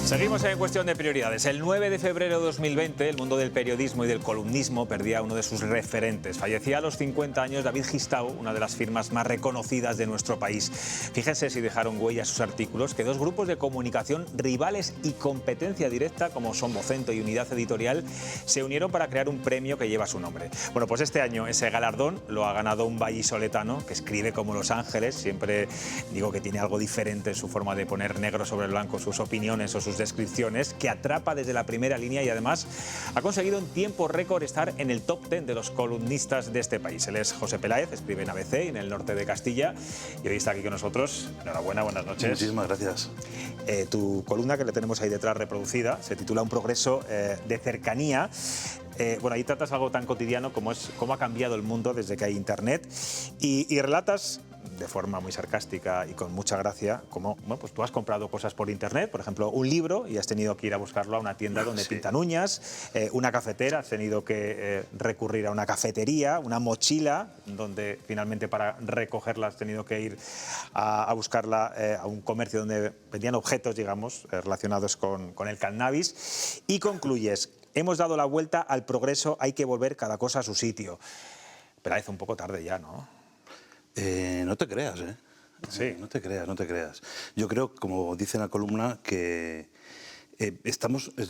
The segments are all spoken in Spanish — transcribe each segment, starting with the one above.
Seguimos en cuestión de prioridades. El 9 de febrero de 2020, el mundo del periodismo y del columnismo perdía a uno de sus referentes. Fallecía a los 50 años David Gistau, una de las firmas más reconocidas de nuestro país. Fíjense si dejaron huella sus artículos, que dos grupos de comunicación rivales y competencia directa, como son Vocento y Unidad Editorial, se unieron para crear un premio que lleva su nombre. Bueno, pues este año ese galardón lo ha ganado un vallisoletano que escribe como Los Ángeles. Siempre digo que tiene algo diferente en su forma de poner negro sobre blanco sus opiniones o sus descripciones, que atrapa desde la primera línea y además ha conseguido en tiempo récord estar en el top 10 de los columnistas de este país. Él es José Peláez, escribe en ABC y en el norte de Castilla y hoy está aquí con nosotros. Enhorabuena, buenas noches. Muchísimas gracias. Tu columna, que le tenemos ahí detrás reproducida, se titula Un progreso de cercanía. Bueno, ahí tratas algo tan cotidiano como es cómo ha cambiado el mundo desde que hay Internet y relatas de forma muy sarcástica y con mucha gracia cómo, bueno, pues tú has comprado cosas por Internet, por ejemplo, un libro, y has tenido que ir a buscarlo a una tienda donde pintan uñas, una cafetera, has tenido que recurrir a una cafetería, una mochila, donde finalmente para recogerla has tenido que ir a buscarla a un comercio donde vendían objetos, digamos, relacionados con el cannabis, y concluyes: hemos dado la vuelta al progreso, hay que volver cada cosa a su sitio. Pero es un poco tarde ya, ¿no? No te creas, ¿eh? Sí. No te creas, no te creas. Yo creo, como dice en la columna, que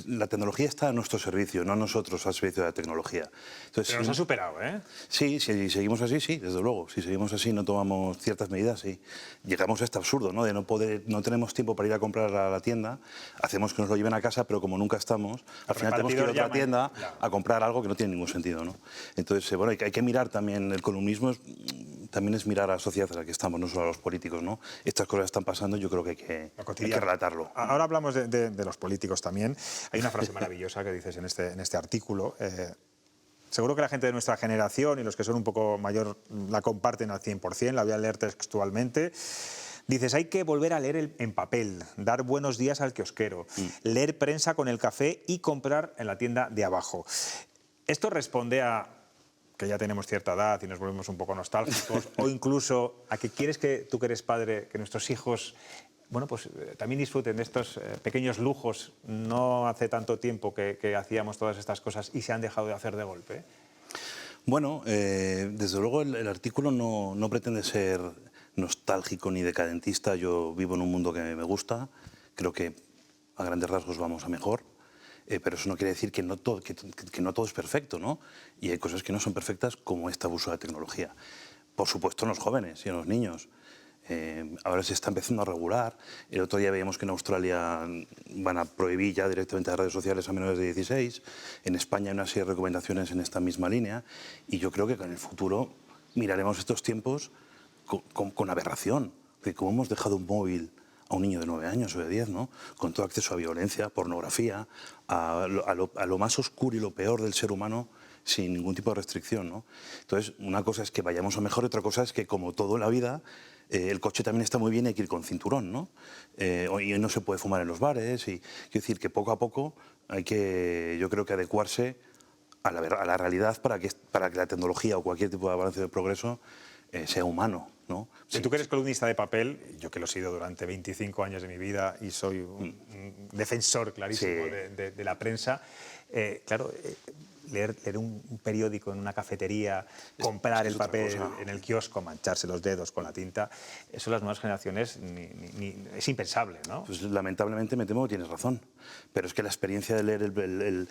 la tecnología está a nuestro servicio, no nosotros al servicio de la tecnología. Entonces, pero nos ha superado, ¿eh? Sí, si seguimos así, sí, desde luego. Si seguimos así, no tomamos ciertas medidas, sí. Llegamos a este absurdo, ¿no? De no tenemos tiempo para ir a comprar a la tienda, hacemos que nos lo lleven a casa, pero como nunca estamos, al final tenemos que ir a otra tienda a comprar algo que no tiene ningún sentido, ¿no? Entonces, bueno, hay que mirar también, el columnismo también es mirar a la sociedad en la que estamos, no solo a los políticos, ¿no? Estas cosas están pasando, yo creo que hay que relatarlo. Ahora hablamos de los políticos también. Hay una frase maravillosa que dices en este artículo. Seguro que la gente de nuestra generación y los que son un poco mayor la comparten al 100%, la voy a leer textualmente. Dices: hay que volver a leer en papel, dar buenos días al kiosquero, leer prensa con el café y comprar en la tienda de abajo. Esto responde a que ya tenemos cierta edad y nos volvemos un poco nostálgicos, o incluso a que quieres, que tú que eres padre, que nuestros hijos, bueno, pues también disfruten de estos pequeños lujos. No hace tanto tiempo que hacíamos todas estas cosas y se han dejado de hacer de golpe. Bueno, desde luego el artículo no pretende ser nostálgico ni decadentista. Yo vivo en un mundo que me gusta, creo que a grandes rasgos vamos a mejor. Pero eso no quiere decir que no todo es perfecto, ¿no? Y hay cosas que no son perfectas, como este abuso de la tecnología. Por supuesto en los jóvenes y en los niños. Ahora se está empezando a regular. El otro día veíamos que en Australia van a prohibir ya directamente las redes sociales a menores de 16. En España hay una serie de recomendaciones en esta misma línea. Y yo creo que en el futuro miraremos estos tiempos con aberración. Porque como hemos dejado un móvil a un niño de 9 años o de 10, ¿no? Con todo acceso a violencia, pornografía, a lo más oscuro y lo peor del ser humano, sin ningún tipo de restricción, ¿no? Entonces, una cosa es que vayamos a mejor, otra cosa es que, como todo en la vida, el coche también está muy bien y hay que ir con cinturón, ¿no? Y no se puede fumar en los bares. Y quiero decir que poco a poco hay que, yo creo que adecuarse a la realidad para que la tecnología o cualquier tipo de avance de progreso sea humano, ¿no? Si tú que eres columnista de papel, yo que lo he sido durante 25 años de mi vida y soy un defensor clarísimo de la prensa, claro, leer un periódico en una cafetería, comprar el papel en el kiosco, mancharse los dedos con la tinta, eso las nuevas generaciones es impensable, ¿no? Pues lamentablemente me temo que tienes razón, pero es que la experiencia de leer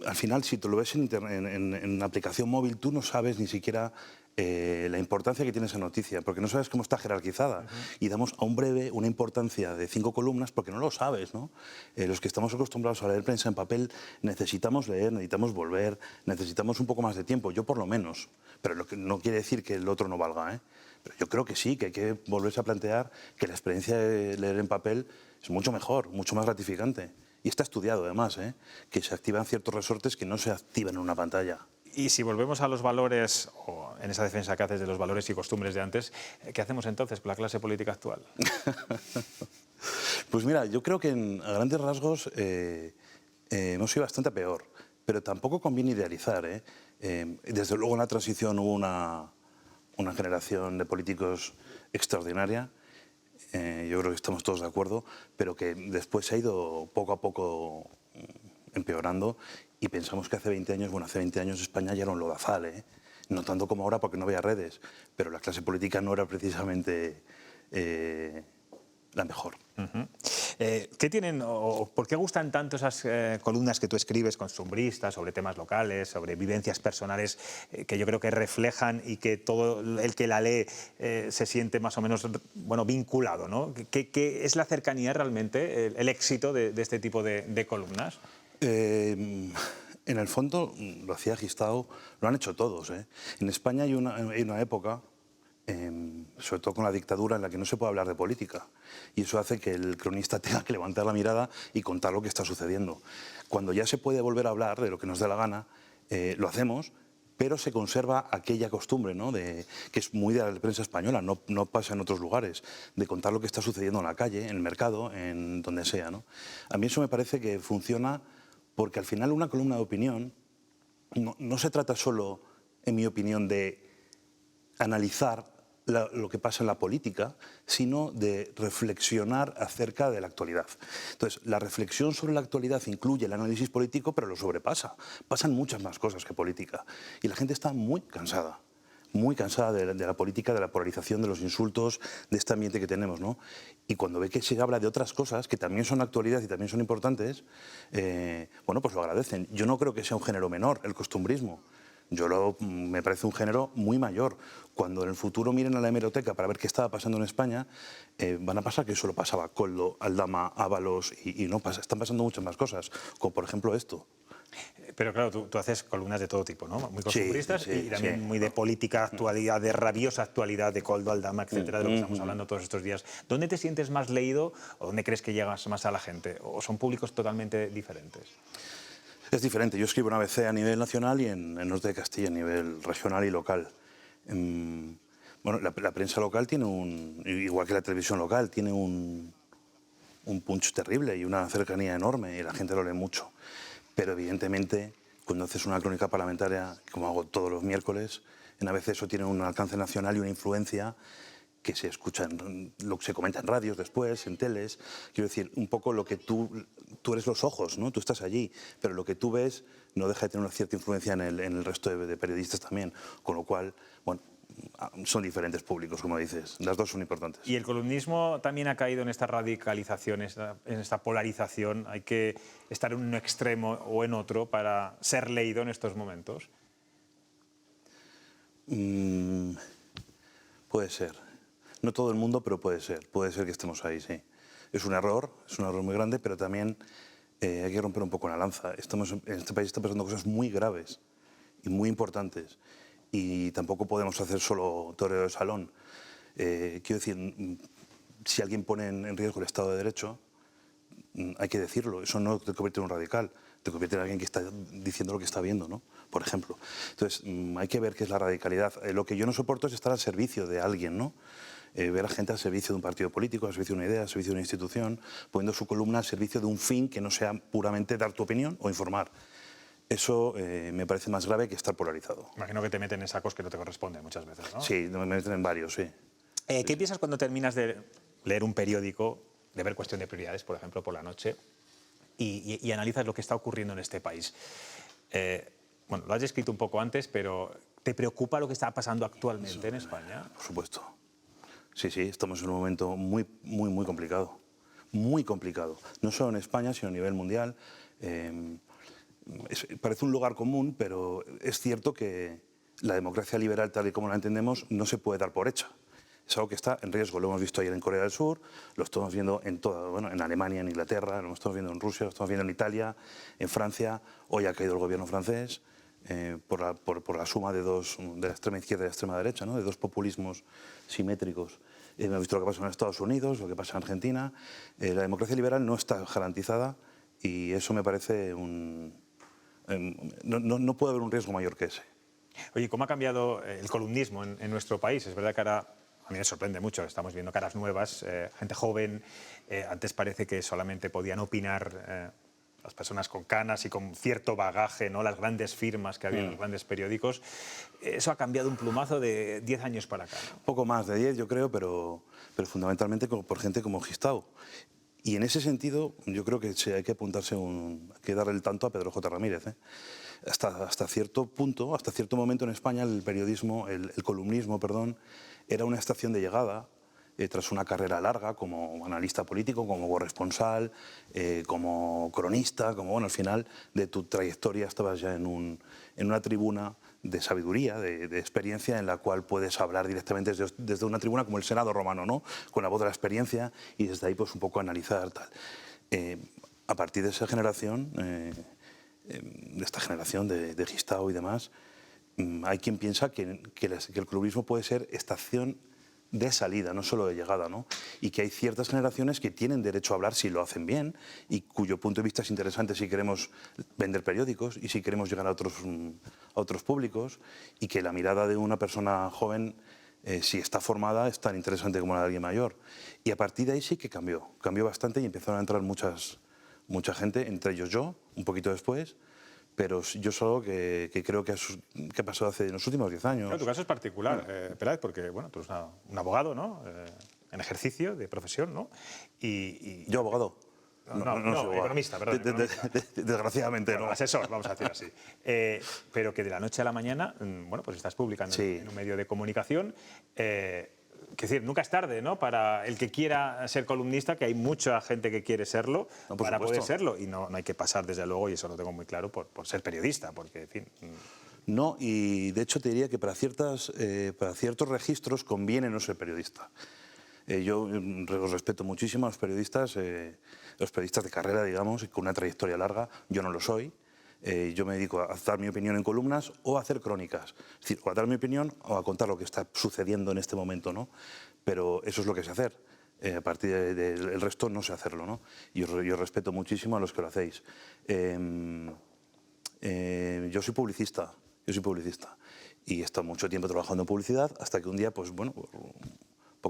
al final, si tú lo ves en una aplicación móvil, tú no sabes ni siquiera la importancia que tiene esa noticia, porque no sabes cómo está jerarquizada. Y damos a un breve una importancia de 5 columnas porque no lo sabes, ¿no? Los que estamos acostumbrados a leer prensa en papel necesitamos leer, necesitamos volver, necesitamos un poco más de tiempo, yo por lo menos. Pero lo que no quiere decir que el otro no valga, ¿eh? Pero yo creo que sí, que hay que volverse a plantear que la experiencia de leer en papel es mucho mejor, mucho más gratificante. Y está estudiado además, que se activan ciertos resortes que no se activan en una pantalla. Y si volvemos a los valores, o en esa defensa que haces de los valores y costumbres de antes, ¿qué hacemos entonces con la clase política actual? Pues mira, yo creo que a grandes rasgos hemos ido bastante peor, pero tampoco conviene idealizar, ¿eh? Desde luego en la transición hubo una generación de políticos extraordinaria. yo creo que estamos todos de acuerdo, pero que después se ha ido poco a poco empeorando y pensamos que hace 20 años, bueno, hace 20 años España ya era un lodazal, ¿eh? No tanto como ahora porque no había redes, pero la clase política no era precisamente la mejor. ¿Qué tienen o por qué gustan tanto esas columnas que tú escribes costumbristas sobre temas locales, sobre vivencias personales que yo creo que reflejan y que todo el que la lee se siente más o menos vinculado, ¿no? ¿Qué es la cercanía realmente, el éxito de este tipo de columnas? En el fondo, lo hacía Gistau, lo han hecho todos, ¿eh? En España hay una época, sobre todo con la dictadura, en la que no se puede hablar de política. Y eso hace que el cronista tenga que levantar la mirada y contar lo que está sucediendo. Cuando ya se puede volver a hablar de lo que nos dé la gana, lo hacemos, pero se conserva aquella costumbre, ¿no? Que es muy de la prensa española, no pasa en otros lugares, de contar lo que está sucediendo en la calle, en el mercado, en donde sea, ¿no? A mí eso me parece que funciona porque al final una columna de opinión no se trata solo, en mi opinión, de analizar lo que pasa en la política, sino de reflexionar acerca de la actualidad. Entonces, la reflexión sobre la actualidad incluye el análisis político, pero lo sobrepasa. Pasan muchas más cosas que política. Y la gente está muy cansada de la política, de la polarización, de los insultos, de este ambiente que tenemos, ¿no? Y cuando ve que se habla de otras cosas que también son actualidad y también son importantes, bueno, pues lo agradecen. Yo no creo que sea un género menor, el costumbrismo. Me parece un género muy mayor. Cuando en el futuro miren a la hemeroteca para ver qué estaba pasando en España, van a pasar que solo pasaba Koldo, Aldama, Ábalos y no pasa. Están pasando muchas más cosas, como por ejemplo esto. Pero claro, tú haces columnas de todo tipo, ¿no? Muy costumbristas sí, y también muy de política, actualidad, de rabiosa actualidad, de Koldo, Aldama, etcétera, de lo que estamos hablando todos estos días. ¿Dónde te sientes más leído o dónde crees que llegas más a la gente? ¿O son públicos totalmente diferentes? Es diferente. Yo escribo en ABC a nivel nacional y en el norte de Castilla a nivel regional y local. Bueno, la prensa local tiene igual que la televisión local, tiene un punch terrible y una cercanía enorme y la gente lo lee mucho. Pero evidentemente, cuando haces una crónica parlamentaria, como hago todos los miércoles, en ABC eso tiene un alcance nacional y una influencia que se escucha, lo que se comenta en radios después, en teles. Quiero decir, un poco lo que tú eres los ojos, ¿no? Tú estás allí, pero lo que tú ves no deja de tener una cierta influencia en el resto de periodistas también. Con lo cual, bueno, son diferentes públicos, como dices. Las dos son importantes. ¿Y el columnismo también ha caído en esta radicalización, en esta polarización? ¿Hay que estar en un extremo o en otro para ser leído en estos momentos? Puede ser. No todo el mundo, pero puede ser. Puede ser que estemos ahí, sí. Es un error muy grande, pero también hay que romper un poco la lanza. En este país están pasando cosas muy graves y muy importantes. Y tampoco podemos hacer solo toreo de salón. Quiero decir, si alguien pone en riesgo el Estado de Derecho, hay que decirlo. Eso no te convierte en un radical, te convierte en alguien que está diciendo lo que está viendo, ¿no? Por ejemplo. Entonces, hay que ver qué es la radicalidad. Lo que yo no soporto es estar al servicio de alguien, ¿no? Ver a gente al servicio de un partido político, al servicio de una idea, al servicio de una institución, poniendo su columna al servicio de un fin que no sea puramente dar tu opinión o informar. Eso me parece más grave que estar polarizado. Imagino que te meten en sacos que no te corresponden muchas veces, ¿no? Sí, me meten en varios, sí. ¿Qué piensas cuando terminas de leer un periódico, de ver Cuestión de Prioridades, por ejemplo, por la noche, y analizas lo que está ocurriendo en este país? Bueno, lo has escrito un poco antes, pero ¿te preocupa lo que está pasando actualmente en España? Por supuesto. Sí, estamos en un momento muy complicado. Muy complicado. No solo en España, sino a nivel mundial. Parece un lugar común, pero es cierto que la democracia liberal, tal y como la entendemos, no se puede dar por hecha. Es algo que está en riesgo. Lo hemos visto ayer en Corea del Sur, lo estamos viendo en Alemania, en Inglaterra, lo estamos viendo en Rusia, lo estamos viendo en Italia, en Francia. Hoy ha caído el gobierno francés por la suma de la extrema izquierda y la extrema derecha, ¿no? De dos populismos simétricos. Hemos visto lo que pasa en Estados Unidos, lo que pasa en Argentina. La democracia liberal no está garantizada y eso me parece no puede haber un riesgo mayor que ese. Oye, ¿cómo ha cambiado el columnismo en nuestro país? Es verdad que ahora a mí me sorprende mucho, estamos viendo caras nuevas, gente joven. Antes parece que solamente podían opinar las personas con canas y con cierto bagaje, ¿no? Las grandes firmas que había en los grandes periódicos. Eso ha cambiado un plumazo de 10 años para acá, ¿no? Poco más de 10, yo creo, pero fundamentalmente por gente como Gistau. Y en ese sentido, yo creo que hay que apuntarse, hay que darle el tanto a Pedro J. Ramírez. Hasta cierto punto, hasta cierto momento en España, el periodismo, el columnismo, perdón, era una estación de llegada tras una carrera larga como analista político, como corresponsal, como cronista, como, bueno, al final de tu trayectoria estabas ya en una tribuna de sabiduría, de experiencia, en la cual puedes hablar directamente desde una tribuna como el Senado romano, ¿no? Con la voz de la experiencia, y desde ahí pues un poco analizar tal. A partir de esa generación, de esta generación de Gistau y demás, hay quien piensa que el clubismo puede ser estación de salida, no solo de llegada, ¿no? Y que hay ciertas generaciones que tienen derecho a hablar si lo hacen bien y cuyo punto de vista es interesante si queremos vender periódicos y si queremos llegar a otros públicos, y que la mirada de una persona joven, si está formada, es tan interesante como la de alguien mayor. Y a partir de ahí sí que cambió bastante y empezaron a entrar mucha gente, entre ellos yo, un poquito después. Pero yo solo que creo que ha pasado en los últimos 10 años. Claro, tu caso es particular, Peláez, porque bueno, tú eres un abogado, ¿no? En ejercicio de profesión, ¿no? ¿Yo abogado? No, soy abogado. Economista, perdón. Desgraciadamente no. Asesor, vamos a decir así. Pero que de la noche a la mañana, bueno, pues estás publicando en un medio de comunicación. Es decir, nunca es tarde, ¿no? Para el que quiera ser columnista, que hay mucha gente que quiere serlo, para poder serlo. Y no hay que pasar, desde luego, y eso lo tengo muy claro, por ser periodista, porque, en fin... No, y de hecho te diría que para ciertos registros conviene no ser periodista. Yo los respeto muchísimo a los periodistas de carrera, digamos, con una trayectoria larga. Yo no lo soy. Yo me dedico a dar mi opinión en columnas o a hacer crónicas. Es decir, o a dar mi opinión o a contar lo que está sucediendo en este momento, ¿no? Pero eso es lo que sé hacer. A partir del resto no sé hacerlo, ¿no? Yo respeto muchísimo a los que lo hacéis. Yo soy publicista. Y he estado mucho tiempo trabajando en publicidad hasta que un día, pues bueno, un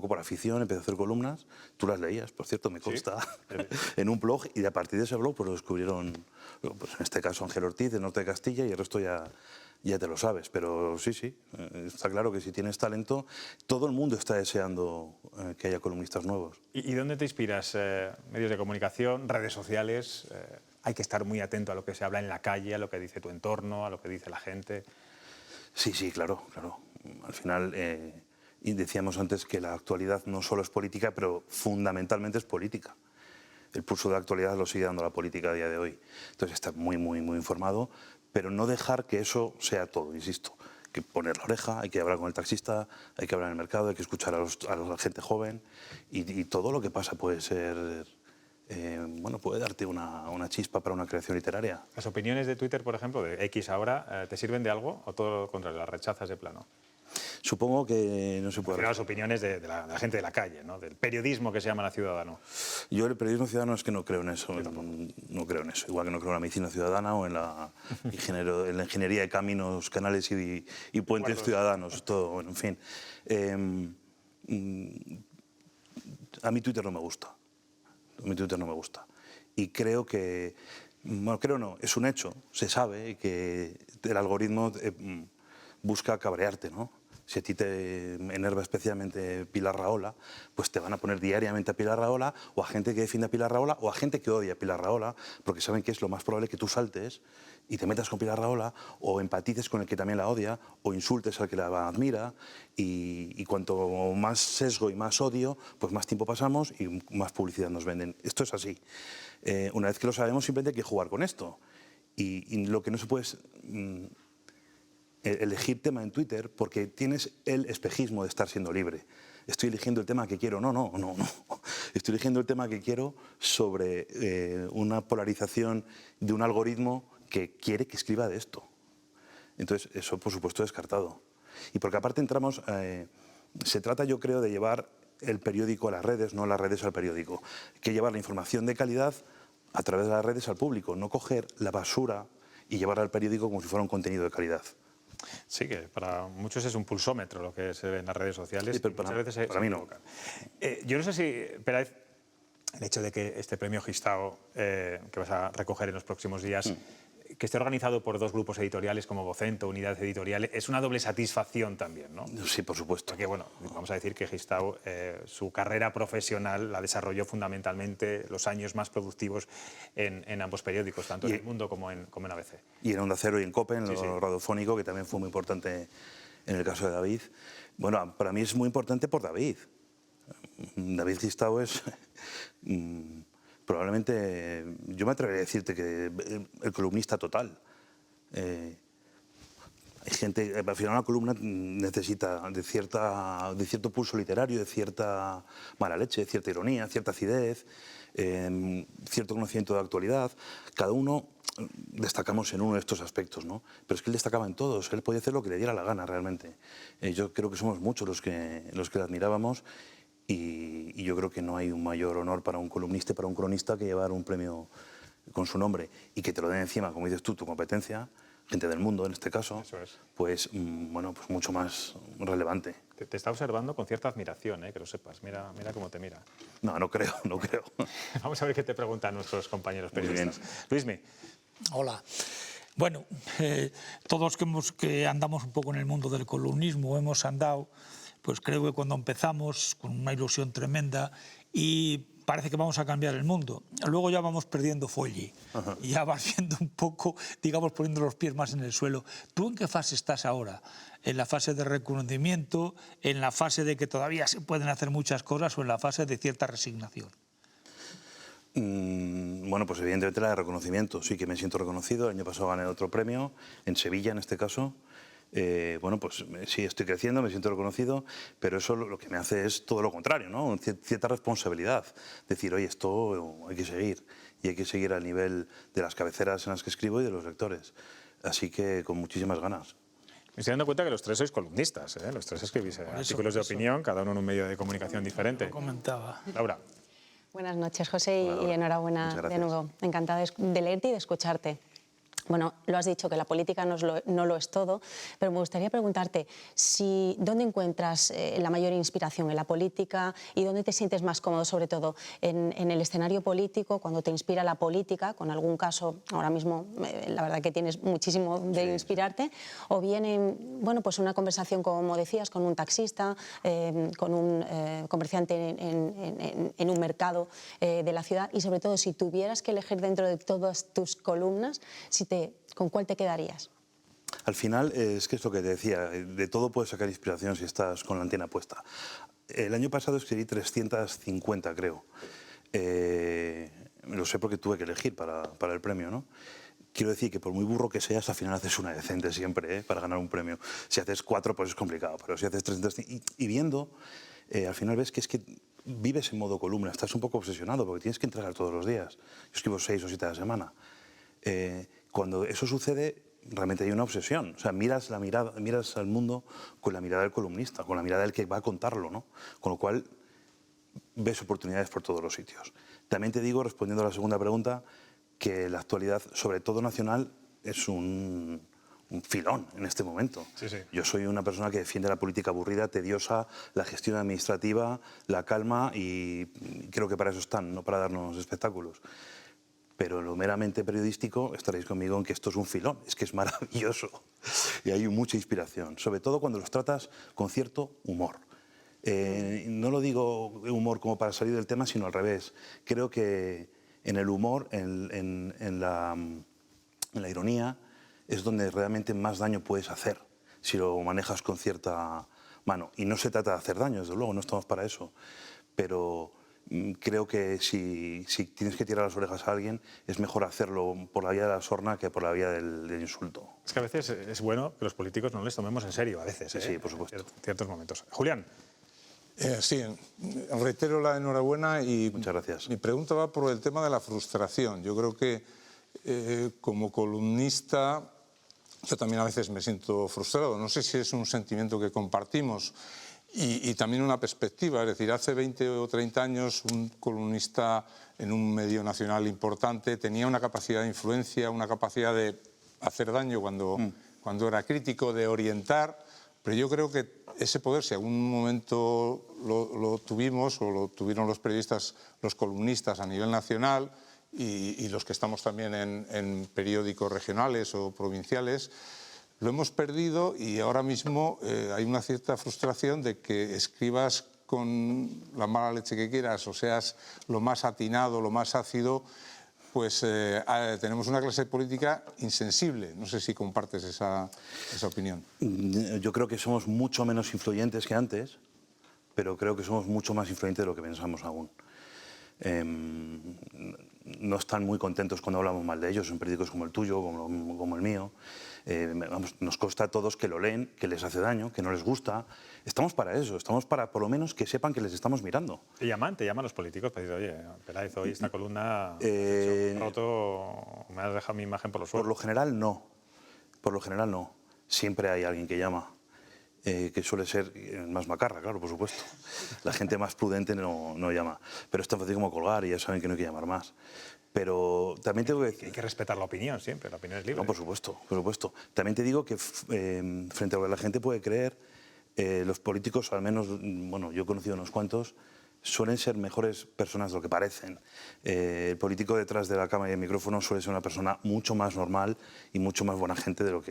poco por afición, empecé a hacer columnas. Tú las leías, por cierto, me consta, ¿sí? En un blog, y a partir de ese blog pues lo descubrieron, pues, en este caso Ángel Ortiz, del Norte de Castilla, y el resto ya te lo sabes. Pero sí, está claro que si tienes talento, todo el mundo está deseando que haya columnistas nuevos. ¿Y dónde te inspiras? ¿Medios de comunicación, redes sociales? Hay que estar muy atento a lo que se habla en la calle, a lo que dice tu entorno, a lo que dice la gente. Sí, claro. Al final... Y decíamos antes que la actualidad no solo es política, pero fundamentalmente es política. El pulso de la actualidad lo sigue dando la política a día de hoy. Entonces, estar muy informado, pero no dejar que eso sea todo, insisto. Hay que poner la oreja, hay que hablar con el taxista, hay que hablar en el mercado, hay que escuchar a la gente joven, y todo lo que pasa puede ser... puede darte una chispa para una creación literaria. ¿Las opiniones de Twitter, por ejemplo, de X ahora, te sirven de algo o todo lo contrario, las rechazas de plano? Supongo que no se puede... Las opiniones de la gente de la calle, ¿no? Del periodismo que se llama ciudadano. Yo el periodismo ciudadano es que no creo en eso. No creo en eso. Igual que no creo en la medicina ciudadana o en la ingeniería de caminos, canales y puentes ciudadanos. Todo, bueno, en fin. A mí Twitter no me gusta. Y creo que... Bueno, creo no, es un hecho. Se sabe que el algoritmo busca cabrearte, ¿no? Si a ti te enerva especialmente Pilar Rahola, pues te van a poner diariamente a Pilar Rahola, o a gente que defiende a Pilar Rahola, o a gente que odia a Pilar Rahola, porque saben que es lo más probable que tú saltes y te metas con Pilar Rahola, o empatices con el que también la odia, o insultes al que la admira, y cuanto más sesgo y más odio, pues más tiempo pasamos y más publicidad nos venden. Esto es así. Una vez que lo sabemos, simplemente hay que jugar con esto. Y lo que no se puede es... elegir tema en Twitter porque tienes el espejismo de estar siendo libre. Estoy eligiendo el tema que quiero. No. Estoy eligiendo el tema que quiero sobre una polarización de un algoritmo que quiere que escriba de esto. Entonces, eso, por supuesto, descartado. Y porque aparte entramos... se trata, yo creo, de llevar el periódico a las redes, no las redes al periódico. Hay que llevar la información de calidad a través de las redes al público, no coger la basura y llevarla al periódico como si fuera un contenido de calidad. Sí, que para muchos es un pulsómetro lo que se ve en las redes sociales. Sí, pero para mí no. Yo no sé si, Peláez, el hecho de que este premio Gistau, que vas a recoger en los próximos días, que esté organizado por dos grupos editoriales como Vocento, Unidad Editorial, es una doble satisfacción también, ¿no? Sí, por supuesto. Porque, bueno, vamos a decir que Gistau, su carrera profesional la desarrolló fundamentalmente los años más productivos en ambos periódicos, tanto en El Mundo como en ABC. Y en Onda Cero y en COPE, en lo radiofónico, que también fue muy importante en el caso de David. Bueno, para mí es muy importante por David. David Gistau es... probablemente, yo me atrevería a decirte que el columnista total. Hay gente, al final una columna necesita de cierto pulso literario, de cierta mala leche, de cierta ironía, cierta acidez, cierto conocimiento de actualidad. Cada uno destacamos en uno de estos aspectos, ¿no? Pero es que él destacaba en todos, él podía hacer lo que le diera la gana realmente. Yo creo que somos muchos los que le admirábamos. Y yo creo que no hay un mayor honor para un columnista y para un cronista que llevar un premio con su nombre y que te lo den encima, como dices tú, tu competencia, gente del mundo en este caso, pues bueno, pues mucho más relevante. Te está observando con cierta admiración, que lo sepas. Mira cómo te mira. No creo. Vamos a ver qué te preguntan nuestros compañeros periodistas. Luismi. Hola. Bueno, todos que andamos un poco en el mundo del columnismo, hemos andado, pues creo que cuando empezamos con una ilusión tremenda y parece que vamos a cambiar el mundo. Luego ya vamos perdiendo fuelle y ya vas viendo un poco, digamos, poniendo los pies más en el suelo. ¿Tú en qué fase estás ahora? ¿En la fase de reconocimiento, en la fase de que todavía se pueden hacer muchas cosas o en la fase de cierta resignación? Bueno, pues evidentemente la de reconocimiento. Sí que me siento reconocido. El año pasado gané otro premio, en Sevilla en este caso. Bueno, pues sí, estoy creciendo, me siento reconocido, pero eso lo que me hace es todo lo contrario, ¿no? Cierta responsabilidad. Decir, oye, esto hay que seguir, y hay que seguir al nivel de las cabeceras en las que escribo y de los lectores. Así que con muchísimas ganas. Me estoy dando cuenta que los tres sois columnistas, los tres escribís artículos de opinión, cada uno en un medio de comunicación diferente. Lo comentaba. Laura. Buenas noches, José, y enhorabuena de nuevo. Encantada de leerte y de escucharte. Bueno, lo has dicho, que la política no lo es todo, pero me gustaría preguntarte dónde encuentras la mayor inspiración en la política y dónde te sientes más cómodo, sobre todo en el escenario político, cuando te inspira la política, con algún caso, ahora mismo la verdad que tienes muchísimo de inspirarte, o bien en pues una conversación, como decías, con un taxista, con un comerciante en un mercado de la ciudad, y sobre todo si tuvieras que elegir dentro de todas tus columnas, ¿con cuál te quedarías? Al final, es que es lo que te decía, de todo puedes sacar inspiración si estás con la antena puesta. El año pasado escribí 350, creo. Lo sé porque tuve que elegir para el premio, ¿no? Quiero decir que por muy burro que seas, al final haces una decente siempre, para ganar un premio. Si haces 4, pues es complicado, pero si haces 350... Y viendo, al final ves que es que vives en modo columna, estás un poco obsesionado porque tienes que entregar todos los días. Yo escribo 6 o 7 a la semana. Cuando eso sucede, realmente hay una obsesión. O sea, miras al mundo con la mirada del columnista, con la mirada del que va a contarlo, ¿no? Con lo cual, ves oportunidades por todos los sitios. También te digo, respondiendo a la segunda pregunta, que la actualidad, sobre todo nacional, es un filón en este momento. Sí. Yo soy una persona que defiende la política aburrida, tediosa, la gestión administrativa, la calma, y creo que para eso están, no para darnos espectáculos. Pero lo meramente periodístico, estaréis conmigo en que esto es un filón, es que es maravilloso y hay mucha inspiración, sobre todo cuando los tratas con cierto humor. No lo digo humor como para salir del tema, sino al revés. Creo que en el humor, en la ironía, es donde realmente más daño puedes hacer, si lo manejas con cierta mano. Y no se trata de hacer daño, desde luego, no estamos para eso, pero creo que si tienes que tirar las orejas a alguien, es mejor hacerlo por la vía de la sorna que por la vía del insulto. Es que a veces es bueno que los políticos no les tomemos en serio, a veces. Sí, por supuesto. En ciertos momentos. Julián. Sí, reitero la enhorabuena y muchas gracias. Mi pregunta va por el tema de la frustración. Yo creo que como columnista yo también a veces me siento frustrado. No sé si es un sentimiento que compartimos y también una perspectiva. Es decir, hace 20 o 30 años un columnista en un medio nacional importante tenía una capacidad de influencia, una capacidad de hacer daño cuando era crítico, de orientar. Pero yo creo que ese poder, si algún momento lo tuvimos o lo tuvieron los periodistas, los columnistas a nivel nacional y los que estamos también en periódicos regionales o provinciales, lo hemos perdido y ahora mismo hay una cierta frustración de que escribas con la mala leche que quieras o seas lo más atinado, lo más ácido, pues tenemos una clase política insensible. No sé si compartes esa opinión. Yo creo que somos mucho menos influyentes que antes, pero creo que somos mucho más influyentes de lo que pensamos aún. No están muy contentos cuando hablamos mal de ellos, en periódicos como el tuyo, como el mío. Nos consta a todos que lo leen, que les hace daño, que no les gusta. Estamos para eso, estamos para por lo menos que sepan que les estamos mirando. Te llaman los políticos para decir, oye, Peláez, hoy esta columna roto, me has dejado mi imagen por los suelos. Por lo general no, por lo general no. Siempre hay alguien que llama, que suele ser más macarra, claro, por supuesto. La gente más prudente no llama. Pero es tan fácil como colgar y ya saben que no hay que llamar más. Pero también tengo que decir... Hay que respetar la opinión siempre, la opinión es libre. No, por supuesto, por supuesto. También te digo que frente a lo que la gente puede creer, los políticos, al menos, bueno, yo he conocido unos cuantos, suelen ser mejores personas de lo que parecen. El político detrás de la cámara y el micrófono suele ser una persona mucho más normal y mucho más buena gente de lo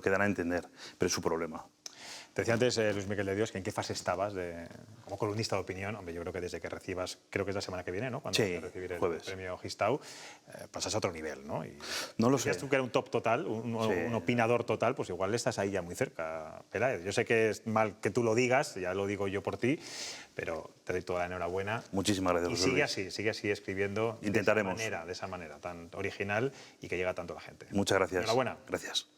que dan a entender, pero es su problema. Te decía antes, Luis Miguel de Dios, que en qué fase estabas como columnista de opinión. Hombre, yo creo que desde que recibas, creo que es la semana que viene, ¿no? Cuando Sí, vas a recibir el jueves. premio Gistau, pasas a otro nivel, ¿no? Y No lo sé. tú que eres un top total, un opinador total, pues igual estás ahí ya muy cerca, Peláez. Yo sé que es mal que tú lo digas, ya lo digo yo por ti, pero te doy toda la enhorabuena. Muchísimas gracias, Y sigue así escribiendo. Intentaremos. De esa manera tan original y que llega tanto a la gente. Muchas gracias. Enhorabuena. Gracias.